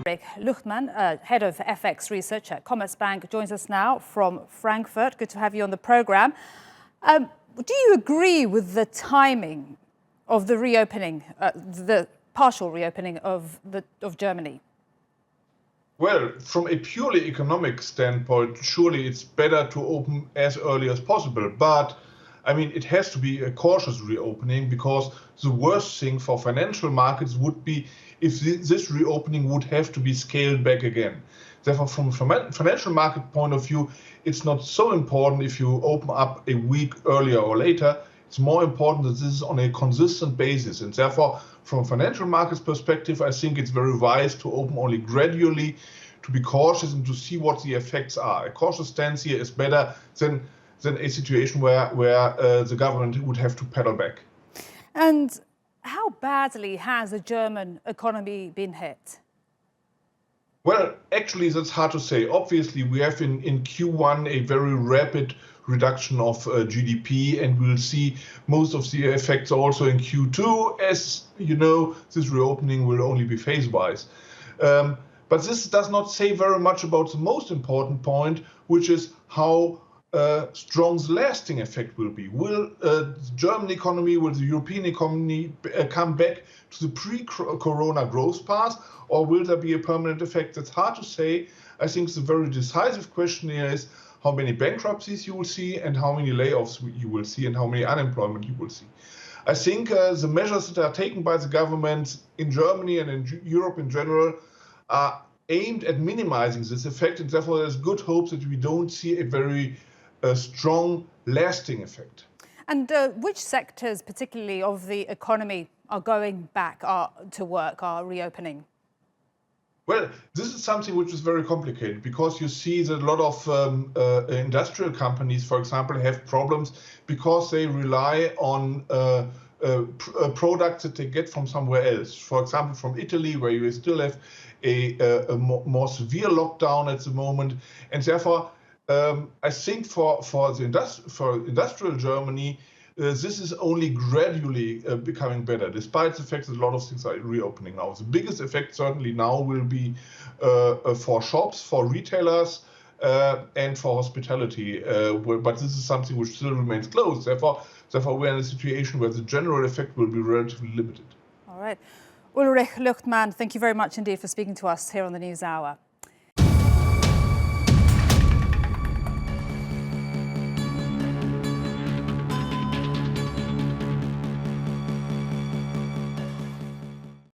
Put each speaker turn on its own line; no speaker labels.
Ulrich Leuchtmann, Head of FX Research at Commerzbank, joins us now from Frankfurt. Good to have you on the programme. Do you agree with the timing of the reopening, the partial reopening of Germany?
Well, from a purely economic standpoint, surely it's better to open as early as possible. But I mean, it has to be a cautious reopening, because the worst thing for financial markets would be if this reopening would have to be scaled back again. Therefore, from a financial market point of view, it's not so important if you open up a week earlier or later. It's more important that this is on a consistent basis. And therefore, from a financial markets perspective, I think it's very wise to open only gradually, to be cautious and to see what the effects are. A cautious stance here is better than a situation where the government would have to pedal back.
And how badly has the German economy been hit?
Well, actually, that's hard to say. Obviously, we have in Q1 a very rapid reduction of GDP, and we'll see most of the effects also in Q2. As you know, this reopening will only be phase-wise. But this does not say very much about the most important point, which is how strong the lasting effect will be. Will the German economy, will the European economy come back to the pre-corona growth path, or will there be a permanent effect? That's hard to say. I think the very decisive question here is how many bankruptcies you will see, and how many layoffs you will see, and how many unemployment you will see. I think the measures that are taken by the government in Germany and in Europe in general are aimed at minimizing this effect, and therefore there's good hope that we don't see a very strong, lasting effect.
And which sectors, particularly of the economy, are going back to work, are reopening?
Well, this is something which is very complicated, because you see that a lot of industrial companies, for example, have problems because they rely on products that they get from somewhere else. For example, from Italy, where you still have a more severe lockdown at the moment, and therefore I think for industrial Germany, this is only gradually becoming better, despite the fact that a lot of things are reopening now. The biggest effect certainly now will be for shops, for retailers, and for hospitality. But this is something which still remains closed. Therefore, we're in a situation where the general effect will be relatively limited.
All right. Ulrich Leuchtmann, thank you very much indeed for speaking to us here on the News Hour.